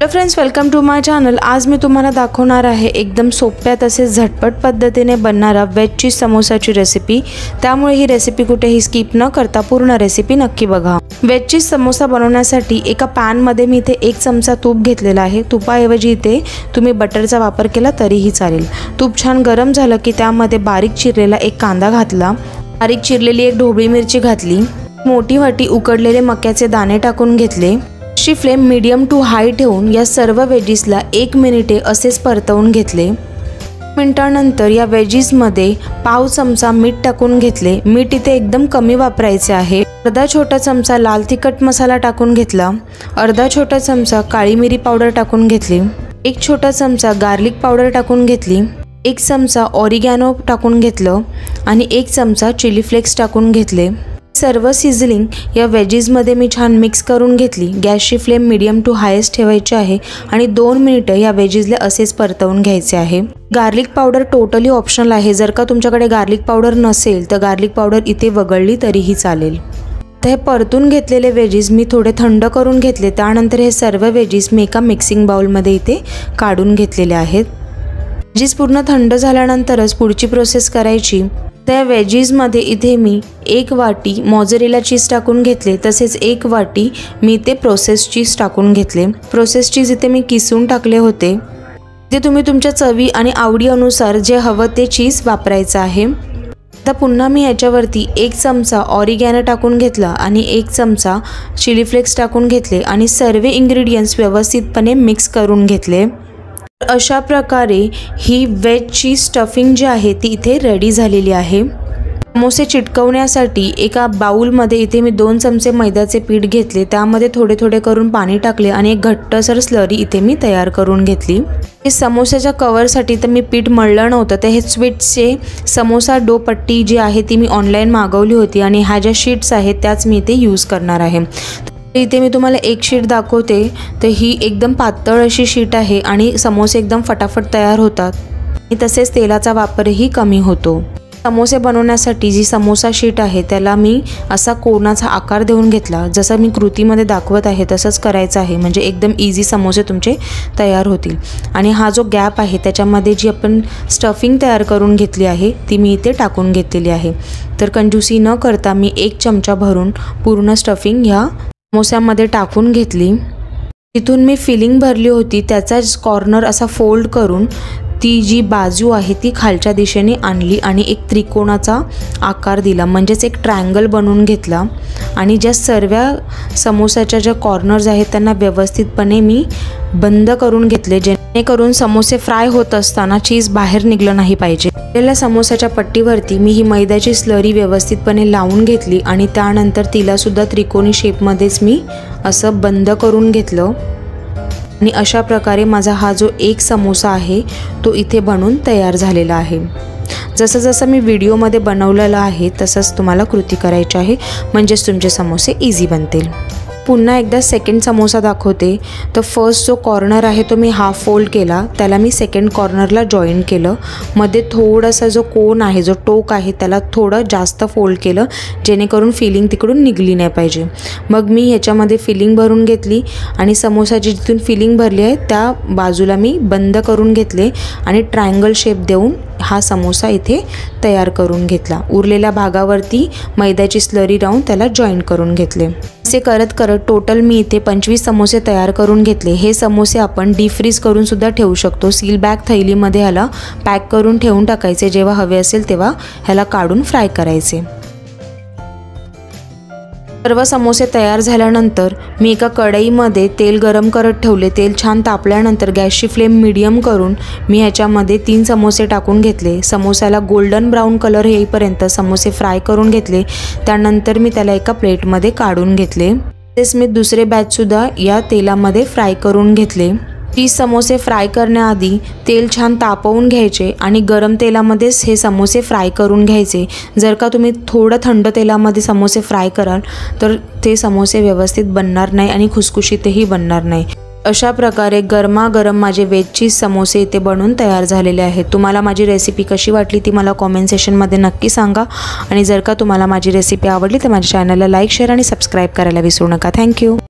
Hello friends, welcome to my channel. आज मी तुम्हाला दाखवणार आहे एकदम सोप्या तसेच झटपट पद्धतीने बनणारा वेज चीज समोसाची रेसिपी। त्यामुळे ही रेसिपी कुठेही स्किप न करता पूर्ण रेसिपी नक्की बघा। वेज चीज समोसा बनवण्यासाठी एका पॅन मध्ये मी इथे 1 चमचा तूप घेतलेला आहे। तुपाऐवजी इथे तुम्ही बटरचा वापर केला तरीही चालेल। तूप छान गरम झालं की त्यामध्ये बारीक चिरलेला 1 कांदा घातला, बारीक चिरलेली 1 ढोबळी मिरची घातली, मोठी वाटी उकडलेले मक्याचे दाणे टाकून घेतले। ची फ्लेम मीडियम टू हाई ठेवून या सर्व वेजीसला 1 मिनिटे असेच परतवून घेतले। मिनिटानंतर या वेजीसमध्ये पाव चमचा मीठ टाकून घेतले। मीठ इथे एकदम कमी वापरायचे आहे। अर्धा छोटा चमचा लाल तिखट मसाला टाकून घेतला, अर्धा छोटा चमचा काळी मिरी पावडर टाकून घेतली, 1 छोटा चमचा गार्लिक पावडर टाकून घेतली, 1 चमचा ऑरिगॅनो टाकून घेतलं आणि 1 चमचा चिली फ्लेक्स टाकून घेतले। सर्व सिझलिंग या वेजीसमध्ये मी छान मिक्स करून घेतली। गॅसची फ्लेम मीडियम टू हायेस्ट ठेवायची आहे आणि 2 मिनिटे या वेजीसला असेच परतवून घ्यायचे आहे। गार्लिक पावडर टोटली ऑप्शनल आहे। जर का तुमच्याकडे गार्लिक पावडर नसेल तर गार्लिक पावडर इथे वगळली तरीही चालेल। तर हे परतून घेतलेले वेजीस मी थोडे थंड करून घेतले। त्यानंतर हे सर्व वेजीस मी एका मिक्सिंग बाउलमध्ये इथे काढून घेतलेले आहेत। वेजीस पूर्ण थंड झाल्यानंतरच पुढची प्रोसेस करायची। त्या वेजीसमध्ये इथे मी 1 वाटी मोझरेला चीज टाकून घेतले, तसेच 1 वाटी मी इथे प्रोसेस चीज टाकून घेतले। प्रोसेस चीज इथे मी किसून टाकले होते। ते तुम्ही तुमच्या चवी आणि आवडी अनुसार जे हवं ते चीज वापरायचं आहे। आता पुन्हा मी याच्यावरती 1 चमचा ऑरिगॅनो टाकून घेतला आणि 1 चमचा चिली फ्लेक्स टाकून घेतले आणि सर्व इंग्रेडियंट्स व्यवस्थितपणे मिक्स करून घेतले। अशा प्रकारे ही वेज चीज स्टफिंग जी आहे ती इथे रेडी झालेली आहे। समोसे चिटकवण्यासाठी एका बाउलमध्ये इथे मी 2 चमचे मैद्याचे पीठ घेतले, त्यामध्ये थोडे थोडे करून पाणी टाकले आणि एक घट्टसर स्लरी इथे मी तयार करून घेतली। हे समोस्याच्या कवरसाठी तर मी पीठ मळलं नव्हतं, तर हे स्वीट्सचे समोसा डो पट्टी जी आहे ती मी ऑनलाईन मागवली होती आणि ह्या ज्या शीट्स आहेत त्याच मी इथे यूज करणार आहे। इथे मी तुम्हाला एक शीट दाखवते। तर ही एकदम पातळ अशी शीट आहे आणि समोसे एकदम फटाफट तयार होतात आणि तसेच तेलाचा वापरही कमी होतो। समोसे बनवण्यासाठी जी समोसा शीट आहे त्याला मी असा कोणाचा आकार देऊन घेतला। जसं मी कृतीमध्ये दाखवत आहे तसंच करायचं आहे, म्हणजे एकदम इझी समोसे तुमचे तयार होतील। आणि हा जो गॅप आहे त्याच्यामध्ये जी आपण स्टफिंग तयार करून घेतली आहे ती मी इथे टाकून घेतलेली आहे। तर कंजूसी न करता मी 1 चमचा भरून पूर्ण स्टफिंग ह्या समोस्यामध्ये टाकून घेतली। तिथून मी फिलिंग भरली होती त्याचाच कॉर्नर असा फोल्ड करून ती जी बाजू आहे ती खालच्या दिशेने आणली आणि एक त्रिकोणाचा आकार दिला, म्हणजेच एक ट्रायंगल बनवून घेतला। आणि ज्या सर्व समोसाच्या ज्या कॉर्नर्स आहेत त्यांना व्यवस्थितपणे मी बंद करून घेतले, जेणेकरून समोसे फ्राय होत असताना चीज बाहेर निघलं नाही पाहिजे। आपल्याला समोसाच्या पट्टीवरती मी ही मैद्याची स्लरी व्यवस्थितपणे लावून घेतली आणि त्यानंतर तिला सुद्धा त्रिकोणी शेपमध्येच मी असं बंद करून घेतलं आणि अशा प्रकारे माझा हा जो एक समोसा आहे तो इथे बनून तयार झालेला आहे। जसं जसं मी व्हिडिओमध्ये बनवलेलं आहे तसंच तुम्हाला कृती करायची आहे, म्हणजेच तुमचे समोसे इझी बनतील। पुन्हा एकदा सेकंड समोसा दाखवते। तर फर्स्ट जो कॉर्नर आहे तो मी हाफ फोल्ड केला, त्याला मी सेकंड कॉर्नरला जॉईन केलं। मध्ये थोडासा जो कोन आहे, जो टोक आहे त्याला थोडं जास्त फोल्ड केलं, जेणेकरून फिलिंग तिकडून निघली नाही पाहिजे। मग मी ह्याच्यामध्ये फिलिंग भरून घेतली आणि समोसाची जिथून फिलिंग भरली आहे त्या बाजूला मी बंद करून घेतले आणि ट्रायंगल शेप देऊन हा समोसा इथे तयार करून घेतला। उरलेल्या भागावरती मैद्याची स्लरी लावून त्याला जॉईन करून घेतले। असे करत करत टोटल मी इथे 25 समोसे तयार करून घेतले। हे समोसे आपण डीप फ्रीज करून सुद्धा ठेवू शकतो। सील बॅग थैलीमध्ये ह्याला पॅक करून ठेवून टाकायचे, जेव्हा हवे असेल तेव्हा ह्याला काढून फ्राय करायचे। सर्व समोसे तयार झाल्यानंतर मी एका कढईमध्ये तेल गरम करत ठेवले। तेल छान तापल्यानंतर गॅसची फ्लेम मीडियम करून मी ह्याच्यामध्ये 3 समोसे टाकून घेतले। समोस्याला गोल्डन ब्राऊन कलर येईपर्यंत समोसे फ्राय करून घेतले। त्यानंतर मी त्याला एका प्लेटमध्ये काढून घेतले। तसेच मी दुसरे बॅचसुद्धा या तेलामध्ये फ्राय करून घेतले। 30 समोसे फ्राय करण्याआधी तेल छान तापवून घ्यायचे आणि गरम तेलामध्येच हे समोसे फ्राय करून घ्यायचे। जर का तुम्ही थोडं थंड तेलामध्ये समोसे फ्राय कराल तर ते समोसे व्यवस्थित बनणार नाही आणि खुसखुशीतही बनणार नाही। अशा प्रकारे गरमागरम माझे वेज चीज समोसे इथे बनून तयार झालेले आहेत। तुम्हाला माझी रेसिपी कशी वाटली ती मला कमेंट सेक्शनमध्ये नक्की सांगा आणि जर का तुम्हाला माझी रेसिपी आवडली तर माझ्या चॅनलला लाईक, शेअर आणि सबस्क्राईब करायला विसरू नका। थँक्यू।